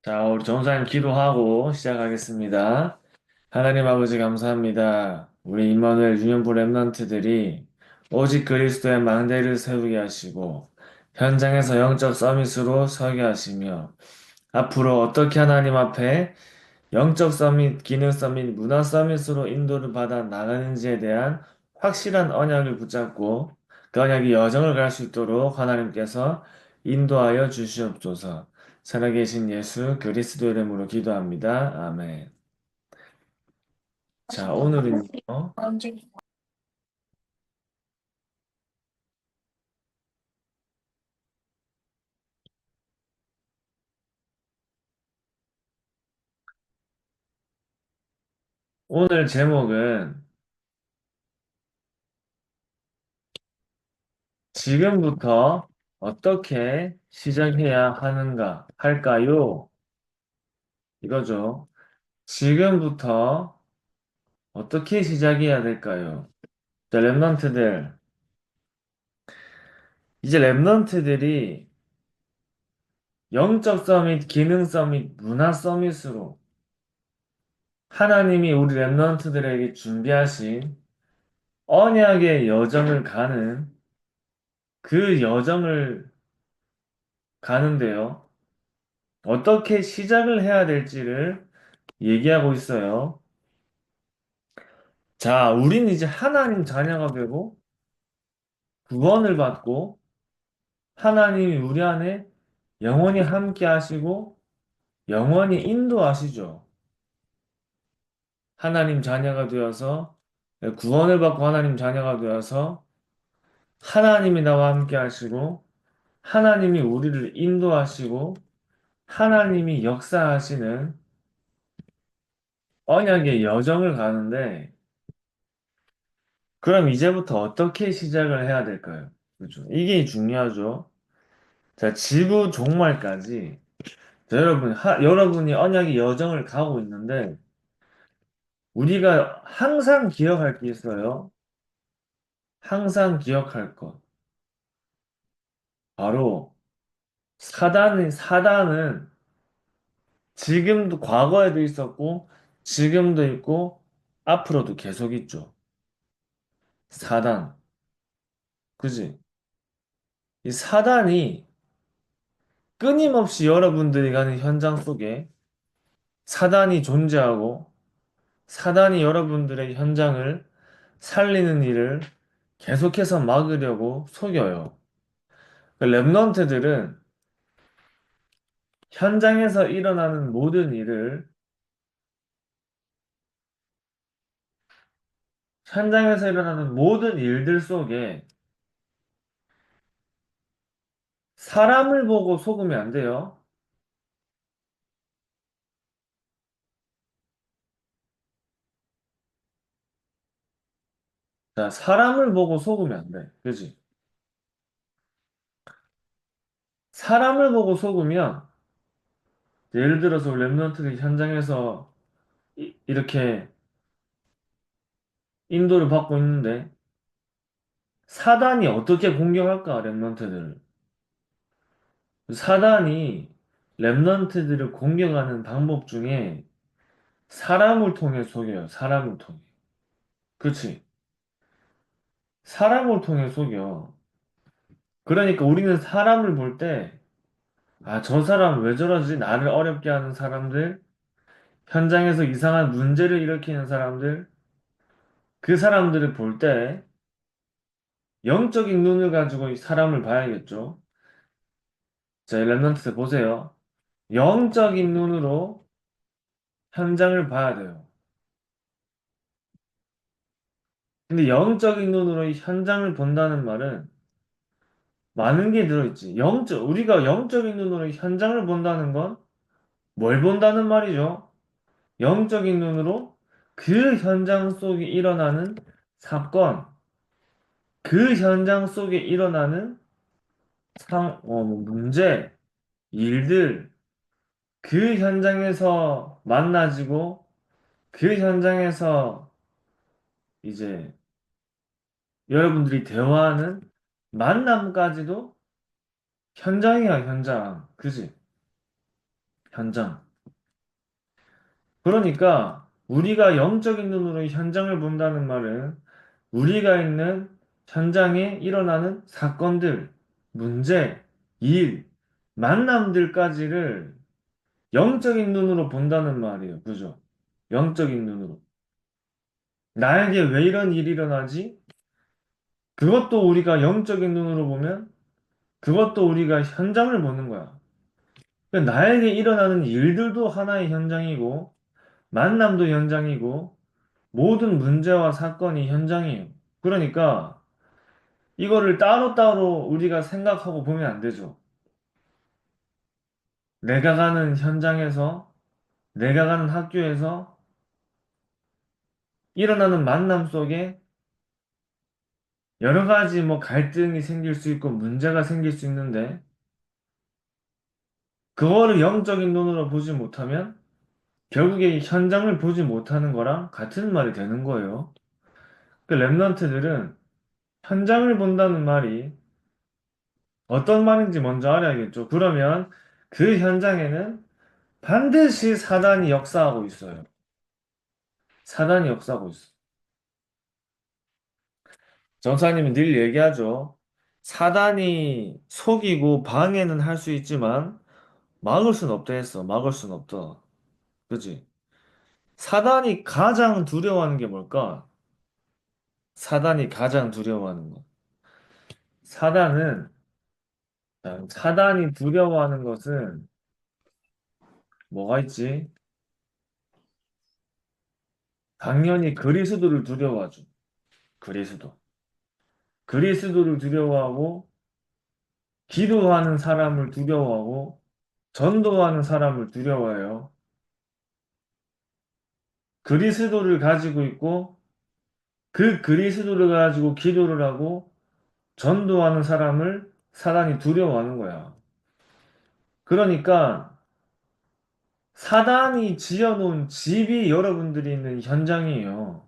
자, 우리 정사님 기도하고 시작하겠습니다. 하나님 아버지 감사합니다. 우리 임마누엘 유년부 랩런트들이 오직 그리스도의 망대를 세우게 하시고 현장에서 영적 서밋으로 서게 하시며 앞으로 어떻게 하나님 앞에 영적 서밋, 기능 서밋, 문화 서밋으로 인도를 받아 나가는지에 대한 확실한 언약을 붙잡고 그 언약의 여정을 갈 수 있도록 하나님께서 인도하여 주시옵소서. 살아계신 예수 그리스도 이름으로 기도합니다. 아멘. 자, 오늘은요. 오늘 제목은 지금부터 어떻게 시작해야 하는가 할까요? 이거죠. 지금부터 어떻게 시작해야 될까요? 자, 랩런트들. 이제 랩런트들이 영적 서밋, 기능 서밋, 문화 서밋으로 하나님이 우리 랩런트들에게 준비하신 언약의 여정을 가는 그 여정을 가는데요. 어떻게 시작을 해야 될지를 얘기하고 있어요. 자, 우린 이제 하나님 자녀가 되고 구원을 받고 하나님이 우리 안에 영원히 함께 하시고 영원히 인도하시죠. 하나님 자녀가 되어서 구원을 받고 하나님 자녀가 되어서 하나님이 나와 함께 하시고 하나님이 우리를 인도하시고 하나님이 역사하시는 언약의 여정을 가는데 그럼 이제부터 어떻게 시작을 해야 될까요? 그죠? 이게 중요하죠. 자, 지구 종말까지 자, 여러분이 언약의 여정을 가고 있는데 우리가 항상 기억할 게 있어요. 항상 기억할 것. 바로 사단은 지금도 과거에도 있었고 지금도 있고 앞으로도 계속 있죠. 사단. 그지? 이 사단이 끊임없이 여러분들이 가는 현장 속에 사단이 존재하고 사단이 여러분들의 현장을 살리는 일을 계속해서 막으려고 속여요. 그 랩런트들은 현장에서 일어나는 모든 일을 현장에서 일어나는 모든 일들 속에 사람을 보고 속으면 안 돼요. 자, 사람을 보고 속으면 안 돼. 그지? 사람을 보고 속으면 예를 들어서 랩런트들이 현장에서 이렇게 인도를 받고 있는데 사단이 어떻게 공격할까, 랩런트들을. 사단이 랩런트들을 공격하는 방법 중에 사람을 통해 속여요. 사람을 통해. 그치? 사람을 통해 속여. 그러니까 우리는 사람을 볼 때, 아, 저 사람 왜 저러지? 나를 어렵게 하는 사람들, 현장에서 이상한 문제를 일으키는 사람들, 그 사람들을 볼 때, 영적인 눈을 가지고 이 사람을 봐야겠죠? 자, 랩런트 보세요. 영적인 눈으로 현장을 봐야 돼요. 근데 영적인 눈으로 이 현장을 본다는 말은 많은 게 들어있지. 우리가 영적인 눈으로 현장을 본다는 건 뭘 본다는 말이죠? 영적인 눈으로 그 현장 속에 일어나는 사건, 그 현장 속에 일어나는 뭐 문제, 일들, 그 현장에서 만나지고 그 현장에서 이제 여러분들이 대화하는 만남까지도 현장이야, 현장. 그지? 현장. 그러니까 우리가 영적인 눈으로 현장을 본다는 말은 우리가 있는 현장에 일어나는 사건들, 문제, 일, 만남들까지를 영적인 눈으로 본다는 말이에요. 그죠? 영적인 눈으로. 나에게 왜 이런 일이 일어나지? 그것도 우리가 영적인 눈으로 보면 그것도 우리가 현장을 보는 거야. 그러니까 나에게 일어나는 일들도 하나의 현장이고 만남도 현장이고 모든 문제와 사건이 현장이에요. 그러니까 이거를 따로따로 우리가 생각하고 보면 안 되죠. 내가 가는 현장에서, 내가 가는 학교에서 일어나는 만남 속에 여러 가지 뭐 갈등이 생길 수 있고 문제가 생길 수 있는데 그거를 영적인 눈으로 보지 못하면 결국에 현장을 보지 못하는 거랑 같은 말이 되는 거예요. 그 랩런트들은 현장을 본다는 말이 어떤 말인지 먼저 알아야겠죠. 그러면 그 현장에는 반드시 사단이 역사하고 있어요. 사단이 역사하고 있어. 전사님이 늘 얘기하죠. 사단이 속이고 방해는 할 수 있지만 막을 순 없다 했어. 막을 순 없다. 그지? 사단이 가장 두려워하는 게 뭘까? 사단이 가장 두려워하는 거. 사단은, 사단이 두려워하는 것은 뭐가 있지? 당연히 그리스도를 두려워하죠. 그리스도. 그리스도를 두려워하고, 기도하는 사람을 두려워하고, 전도하는 사람을 두려워해요. 그리스도를 가지고 있고, 그 그리스도를 가지고 기도를 하고, 전도하는 사람을 사단이 두려워하는 거야. 그러니까, 사단이 지어놓은 집이 여러분들이 있는 현장이에요.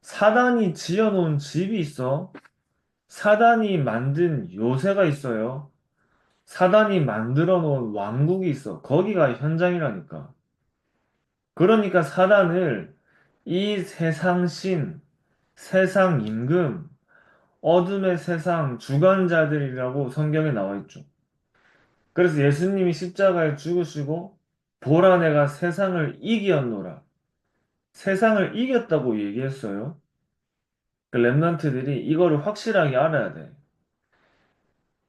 사단이 지어놓은 집이 있어. 사단이 만든 요새가 있어요. 사단이 만들어 놓은 왕국이 있어. 거기가 현장이라니까. 그러니까 사단을 이 세상 신, 세상 임금, 어둠의 세상 주관자들이라고 성경에 나와 있죠. 그래서 예수님이 십자가에 죽으시고 보라 내가 세상을 이기었노라. 세상을 이겼다고 얘기했어요. 그 랩런트들이 이거를 확실하게 알아야 돼.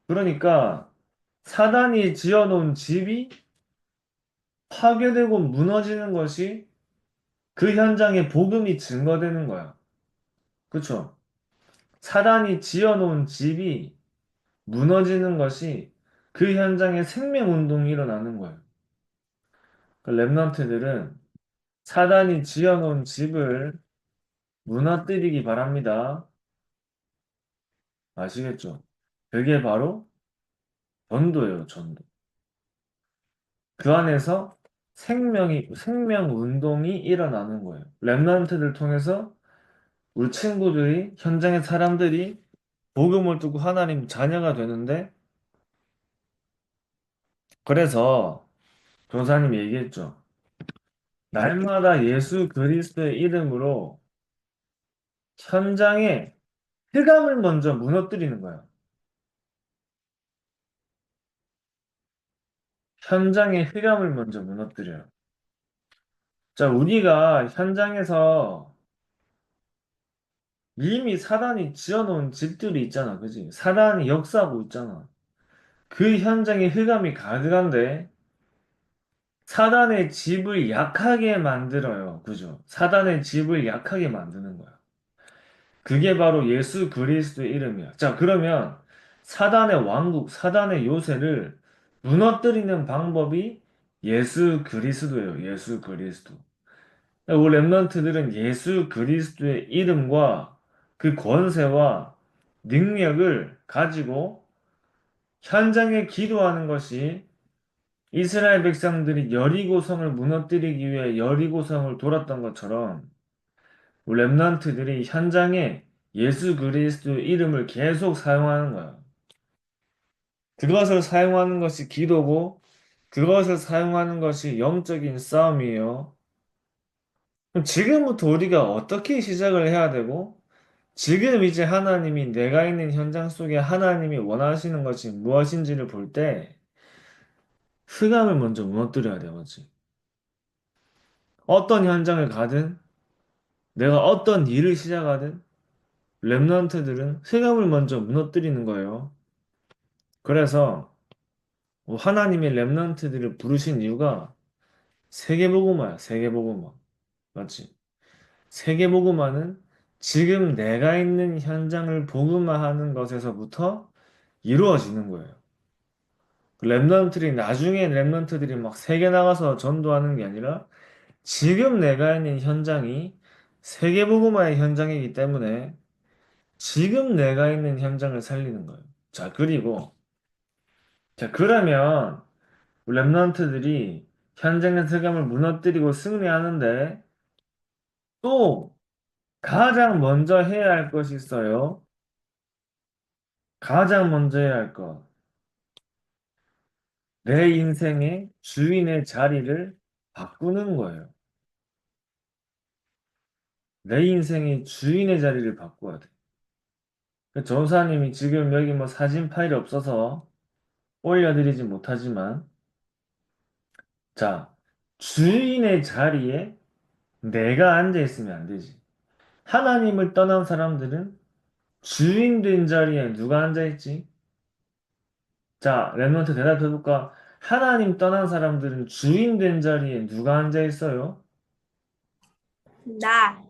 그러니까 사단이 지어놓은 집이 파괴되고 무너지는 것이 그 현장에 복음이 증거되는 거야. 그쵸? 사단이 지어놓은 집이 무너지는 것이 그 현장에 생명운동이 일어나는 거예요. 그 랩런트들은 사단이 지어놓은 집을 무너뜨리기 바랍니다. 아시겠죠? 그게 바로 전도예요, 전도. 그 안에서 생명운동이 일어나는 거예요. 랩런트들 통해서 우리 친구들이, 현장의 사람들이 복음을 듣고 하나님 자녀가 되는데, 그래서 교사님이 얘기했죠. 날마다 예수 그리스도의 이름으로 현장에 흑암을 먼저 무너뜨리는 거야. 현장에 흑암을 먼저 무너뜨려요. 자, 우리가 현장에서 이미 사단이 지어놓은 집들이 있잖아. 그지? 사단이 역사하고 있잖아. 그 현장에 흑암이 가득한데 사단의 집을 약하게 만들어요. 그죠? 사단의 집을 약하게 만드는 거야. 그게 바로 예수 그리스도의 이름이야. 자, 그러면 사단의 왕국, 사단의 요새를 무너뜨리는 방법이 예수 그리스도예요. 예수 그리스도. 우리 랩런트들은 예수 그리스도의 이름과 그 권세와 능력을 가지고 현장에 기도하는 것이 이스라엘 백성들이 여리고성을 무너뜨리기 위해 여리고성을 돌았던 것처럼 우리 랩런트들이 현장에 예수 그리스도의 이름을 계속 사용하는 거야. 그것을 사용하는 것이 기도고 그것을 사용하는 것이 영적인 싸움이에요. 그럼 지금부터 우리가 어떻게 시작을 해야 되고, 지금 이제 하나님이 내가 있는 현장 속에 하나님이 원하시는 것이 무엇인지를 볼 때, 흑암을 먼저 무너뜨려야 돼, 맞지? 어떤 현장을 가든, 내가 어떤 일을 시작하든, 랩런트들은 흑암을 먼저 무너뜨리는 거예요. 그래서 하나님이 랩런트들을 부르신 이유가 세계복음화야, 세계복음화. 맞지? 세계복음화는 지금 내가 있는 현장을 복음화하는 것에서부터 이루어지는 거예요. 랩런트들이 나중에 랩런트들이 막 세계 나가서 전도하는 게 아니라 지금 내가 있는 현장이 세계복음화의 현장이기 때문에 지금 내가 있는 현장을 살리는 거예요. 자, 그리고 자, 그러면 랩런트들이 현장의 세감을 무너뜨리고 승리하는데 또 가장 먼저 해야 할 것이 있어요. 가장 먼저 해야 할 것. 내 인생의 주인의 자리를 바꾸는 거예요. 내 인생의 주인의 자리를 바꿔야 돼. 그 전사님이 지금 여기 뭐 사진 파일이 없어서 올려드리지 못하지만, 자, 주인의 자리에 내가 앉아 있으면 안 되지. 하나님을 떠난 사람들은 주인 된 자리에 누가 앉아 있지? 자, 랩런트 대답해볼까? 하나님 떠난 사람들은 주인 된 자리에 누가 앉아 있어요? 나,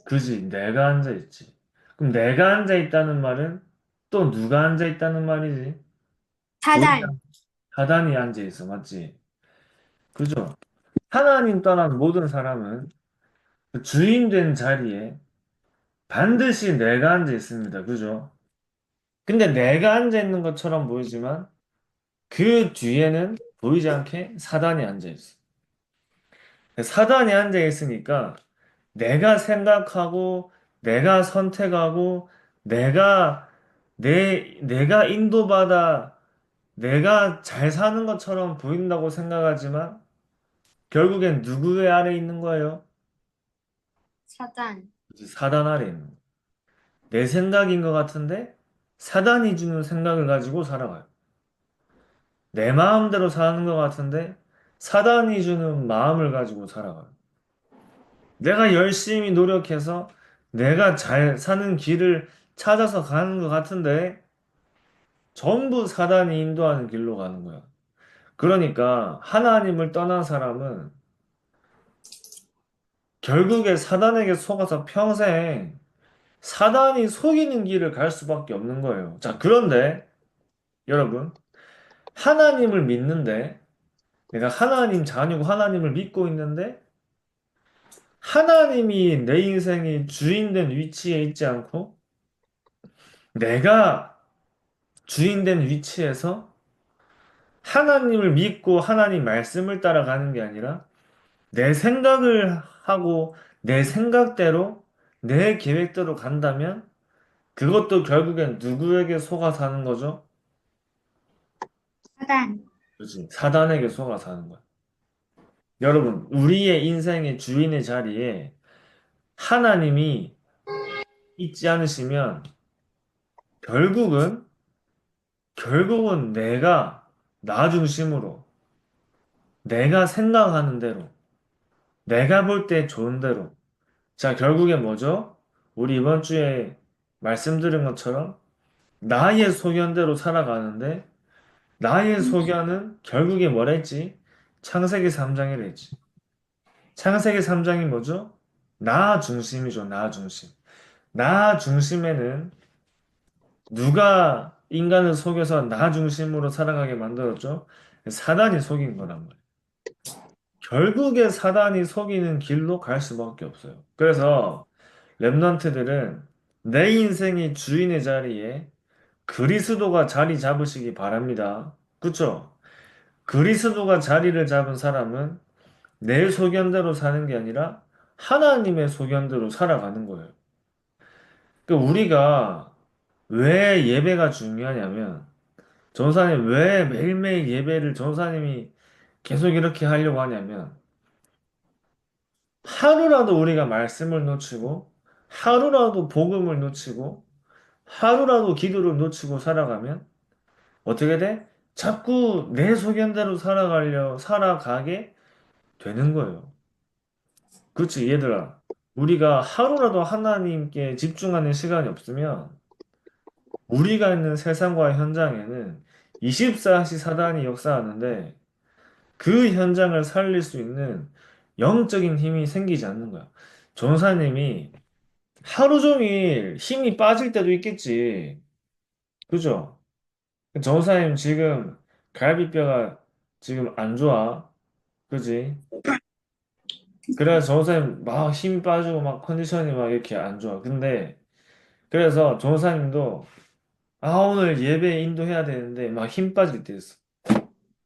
그지, 내가 앉아 있지. 그럼 내가 앉아 있다는 말은 또 누가 앉아 있다는 말이지? 우리 사단, 사단이 앉아 있어, 맞지? 그죠? 하나님 떠난 모든 사람은 그 주인 된 자리에 반드시 내가 앉아 있습니다. 그죠? 근데 내가 앉아 있는 것처럼 보이지만 그 뒤에는 보이지 않게 사단이 앉아 있어. 사단이 앉아 있으니까 내가 생각하고 내가 선택하고 내가 내가 인도받아 내가 잘 사는 것처럼 보인다고 생각하지만 결국엔 누구의 아래 있는 거예요? 사단, 사단 아래 있는 거예요. 내 생각인 것 같은데 사단이 주는 생각을 가지고 살아가요. 내 마음대로 사는 것 같은데 사단이 주는 마음을 가지고 살아가요. 내가 열심히 노력해서 내가 잘 사는 길을 찾아서 가는 것 같은데 전부 사단이 인도하는 길로 가는 거야. 그러니까 하나님을 떠난 사람은 결국에 사단에게 속아서 평생 사단이 속이는 길을 갈 수밖에 없는 거예요. 자, 그런데 여러분, 하나님을 믿는데 내가 하나님 자녀고 하나님을 믿고 있는데 하나님이 내 인생의 주인 된 위치에 있지 않고 내가 주인 된 위치에서 하나님을 믿고 하나님 말씀을 따라가는 게 아니라 내 생각을 하고 내 생각대로 내 계획대로 간다면 그것도 결국엔 누구에게 속아 사는 거죠? 사단, 그렇지. 사단에게 속아 사는 거야. 여러분, 우리의 인생의 주인의 자리에 하나님이 있지 않으시면 결국은 내가 나 중심으로 내가 생각하는 대로 내가 볼 때 좋은 대로 자, 결국에 뭐죠? 우리 이번 주에 말씀드린 것처럼 나의 소견대로 살아가는데 나의 소견은 결국에 뭐라 했지? 창세기 3장이라 했지. 창세기 3장이 뭐죠? 나 중심이죠. 나 중심. 나 중심에는 누가 인간을 속여서 나 중심으로 살아가게 만들었죠? 사단이 속인 거란 말이에요. 결국에 사단이 속이는 길로 갈 수밖에 없어요. 그래서 랩런트들은 내 인생의 주인의 자리에 그리스도가 자리 잡으시기 바랍니다. 그쵸? 그리스도가 자리를 잡은 사람은 내 소견대로 사는 게 아니라 하나님의 소견대로 살아가는 거예요. 그러니까 우리가 왜 예배가 중요하냐면 전사님 왜 매일매일 예배를 전사님이 계속 이렇게 하려고 하냐면 하루라도 우리가 말씀을 놓치고 하루라도 복음을 놓치고 하루라도 기도를 놓치고 살아가면 어떻게 돼? 자꾸 내 소견대로 살아가게 되는 거예요. 그렇지, 얘들아. 우리가 하루라도 하나님께 집중하는 시간이 없으면 우리가 있는 세상과 현장에는 24시 사단이 역사하는데 그 현장을 살릴 수 있는 영적인 힘이 생기지 않는 거야. 전사님이 하루 종일 힘이 빠질 때도 있겠지. 그죠? 전사님 지금 갈비뼈가 지금 안 좋아. 그지? 그래서 전사님 막 힘이 빠지고 막 컨디션이 막 이렇게 안 좋아. 근데 그래서 전사님도 오늘 예배 인도해야 되는데 막 힘 빠질 때 있어.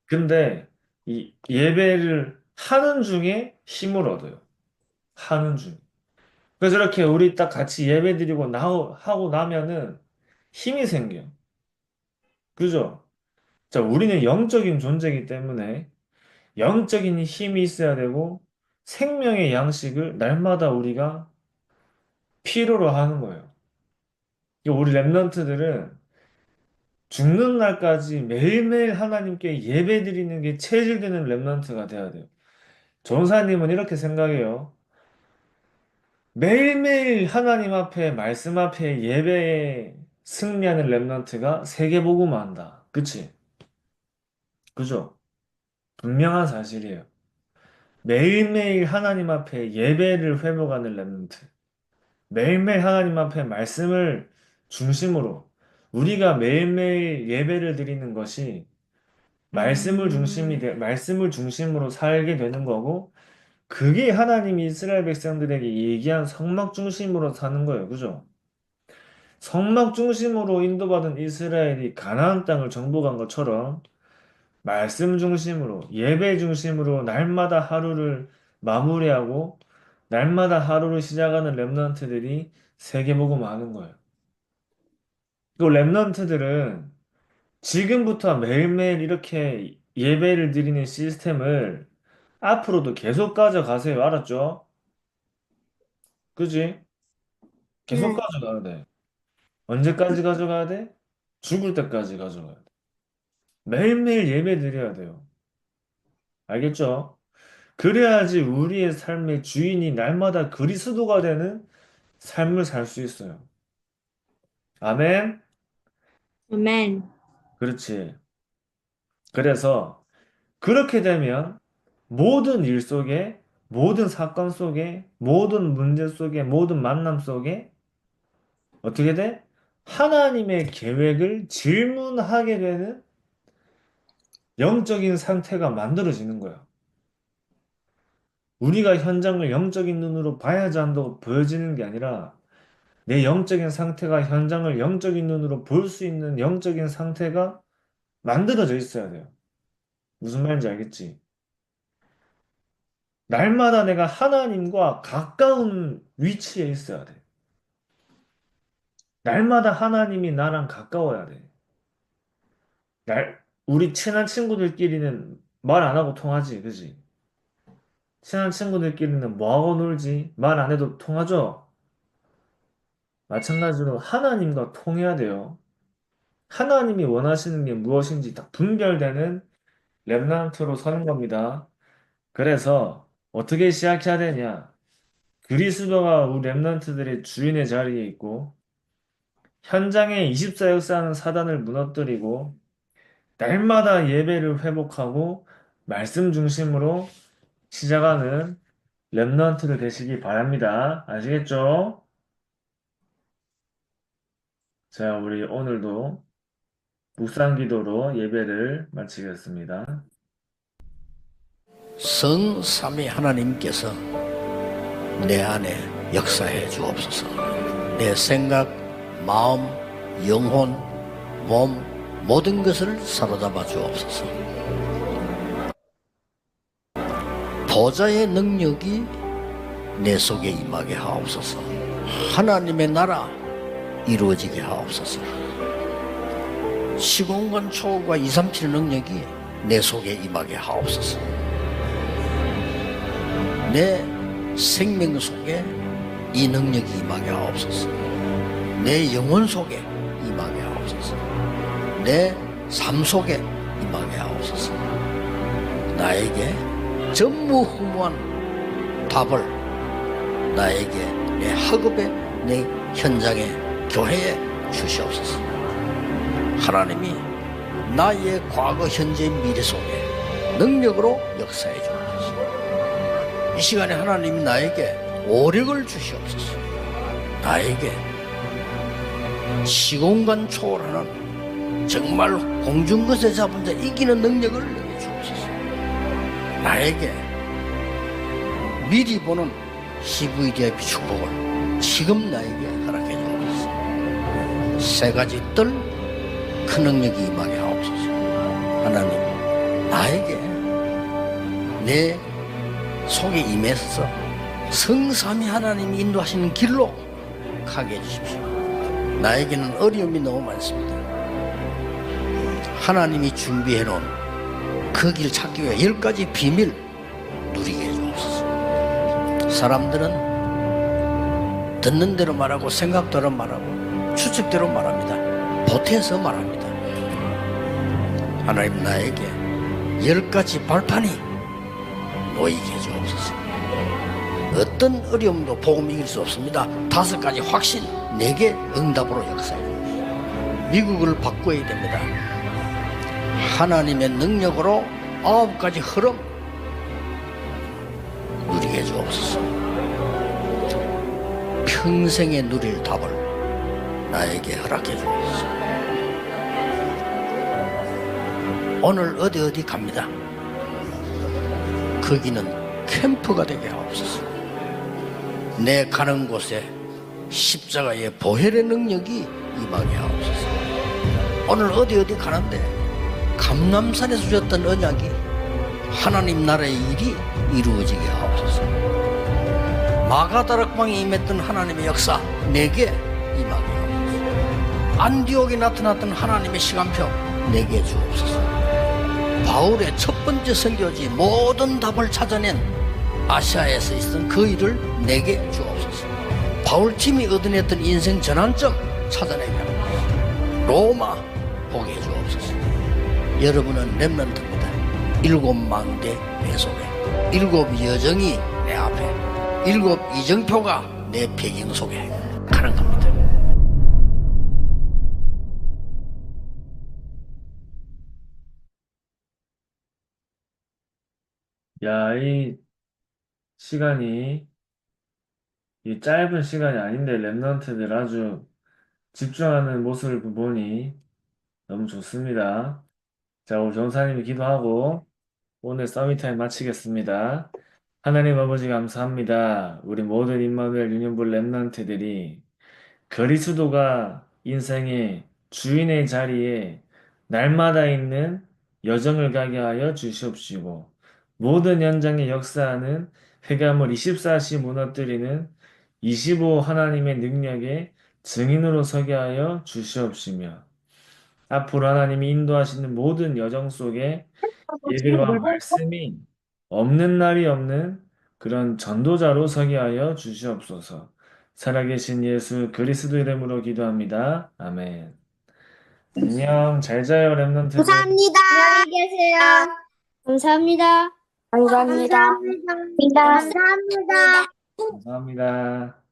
근데 이 예배를 하는 중에 힘을 얻어요. 하는 중. 그래서 이렇게 우리 딱 같이 예배 드리고 하고 나면은 힘이 생겨. 그죠? 자, 우리는 영적인 존재이기 때문에 영적인 힘이 있어야 되고 생명의 양식을 날마다 우리가 필요로 하는 거예요. 우리 랩런트들은 죽는 날까지 매일매일 하나님께 예배 드리는 게 체질되는 랩런트가 돼야 돼요. 전사님은 이렇게 생각해요. 매일매일 하나님 앞에 말씀 앞에 예배에 승리하는 랩런트가 세계복음을 한다. 그치? 그죠? 분명한 사실이에요. 매일매일 하나님 앞에 예배를 회복하는 랩런트. 매일매일 하나님 앞에 말씀을 중심으로 우리가 매일매일 예배를 드리는 것이 말씀을 중심으로 살게 되는 거고 그게 하나님이 이스라엘 백성들에게 얘기한 성막 중심으로 사는 거예요. 그죠? 성막 중심으로 인도받은 이스라엘이 가나안 땅을 정복한 것처럼 말씀 중심으로, 예배 중심으로 날마다 하루를 마무리하고 날마다 하루를 시작하는 랩런트들이 세계보고 많은 거예요. 그 랩런트들은 지금부터 매일매일 이렇게 예배를 드리는 시스템을 앞으로도 계속 가져가세요. 알았죠? 그지? 계속 네. 가져가야 돼. 언제까지 가져가야 돼? 죽을 때까지 가져가야 돼. 매일매일 예배 드려야 돼요. 알겠죠? 그래야지 우리의 삶의 주인이 날마다 그리스도가 되는 삶을 살 수 있어요. 아멘? 아멘. 그렇지. 그래서 그렇게 되면 모든 일 속에, 모든 사건 속에, 모든 문제 속에, 모든 만남 속에 어떻게 돼? 하나님의 계획을 질문하게 되는 영적인 상태가 만들어지는 거야. 우리가 현장을 영적인 눈으로 봐야지 한다고 보여지는 게 아니라 내 영적인 상태가 현장을 영적인 눈으로 볼 수 있는 영적인 상태가 만들어져 있어야 돼요. 무슨 말인지 알겠지? 날마다 내가 하나님과 가까운 위치에 있어야 돼. 날마다 하나님이 나랑 가까워야 돼. 우리 친한 친구들끼리는 말 안 하고 통하지, 그지? 친한 친구들끼리는 뭐하고 놀지? 말 안 해도 통하죠? 마찬가지로 하나님과 통해야 돼요. 하나님이 원하시는 게 무엇인지 딱 분별되는 렘넌트로 서는 겁니다. 그래서 어떻게 시작해야 되냐? 그리스도가 우리 렘넌트들의 주인의 자리에 있고 현장에 24 역사하는 사단을 무너뜨리고 날마다 예배를 회복하고 말씀 중심으로 시작하는 렘넌트들 되시기 바랍니다. 아시겠죠? 자, 우리 오늘도 묵상 기도로 예배를 마치겠습니다. 성삼위 하나님께서 내 안에 역사해 주옵소서. 내 생각, 마음, 영혼, 몸 모든 것을 사로잡아 주옵소서. 보좌의 능력이 내 속에 임하게 하옵소서. 하나님의 나라 이루어지게 하옵소서. 시공간 초월과 237 능력이 내 속에 임하게 하옵소서. 내 생명 속에 이 능력이 임하게 하옵소서. 내 영혼 속에 임하게 하옵소서. 내 삶 속에 임하게 하옵소서. 나에게 전무후무한 답을 나에게 내 학업에 내 현장에 교회에 주시옵소서. 하나님이 나의 과거 현재 미래 속에 능력으로 역사해 주옵소서. 이 시간에 하나님이 나에게 오력을 주시옵소서. 나에게 시공간 초월하는 정말 공중것에 잡은 자 이기는 능력을 내게 주옵소서. 나에게 미리 보는 CVDIP 축복을 지금 나에게 허락해 주옵소서. 세 가지 뜰 큰 능력이 임하게 하옵소서. 하나님, 나에게 내 속에 임해서 성삼위 하나님이 인도하시는 길로 가게 해주십시오. 나에게는 어려움이 너무 많습니다. 하나님이 준비해 놓은 그 길 찾기 위해 10가지 비밀 누리게 해주옵소서. 사람들은 듣는 대로 말하고 생각대로 말하고 추측대로 말합니다. 보태서 말합니다. 하나님, 나에게 10가지 발판이 놓이게 해주옵소서. 어떤 어려움도 복음 이길 수 없습니다. 5가지 확신, 내게 응답으로 역사해 주옵소서. 미국을 바꿔야 됩니다. 하나님의 능력으로 9가지 흐름 누리게 해주옵소서. 평생에 누릴 답을 나에게 허락해 주옵소서. 오늘 어디 갑니다. 거기는 캠프가 되게 하옵소서. 내 가는 곳에 십자가의 보혈의 능력이 임하게 하옵소서. 오늘 어디 가는데 감람산에서 주셨던 언약이 하나님 나라의 일이 이루어지게 하옵소서. 마가다락방에 임했던 하나님의 역사 내게 임하게 하옵소서. 안디옥에 나타났던 하나님의 시간표 내게 주옵소서. 바울의 첫 번째 선교지 모든 답을 찾아낸 아시아에서 있었던 그 일을 내게 주옵소서. 바울팀이 얻어냈던 인생 전환점 찾아내게 하옵소서. 로마 보게 해주옵소서. 여러분은 렘넌트입니다. 7망대 내 속에 7 여정이 내 앞에 7 이정표가 내 배경 속에 가는 겁니다. 야, 시간이, 이 짧은 시간이 아닌데 랩런트들 아주 집중하는 모습을 보니 너무 좋습니다. 자, 우리 전사님이 기도하고 오늘 서밋타임 마치겠습니다. 하나님 아버지 감사합니다. 우리 모든 임마누엘 유년부 랩런트들이 그리스도가 인생의 주인의 자리에 날마다 있는 여정을 가게 하여 주시옵시고 모든 현장에 역사하는 흑암을 24시 무너뜨리는 25 하나님의 능력의 증인으로 서게 하여 주시옵시며 앞으로 하나님이 인도하시는 모든 여정 속에 예배와 말씀이 없는 날이 없는 그런 전도자로 서게 하여 주시옵소서. 살아계신 예수 그리스도 이름으로 기도합니다. 아멘. 안녕. 잘 자요, 랩런트들. 감사합니다. 안녕히 계세요. 감사합니다. 감사합니다. 감사합니다. 감사합니다. 감사합니다.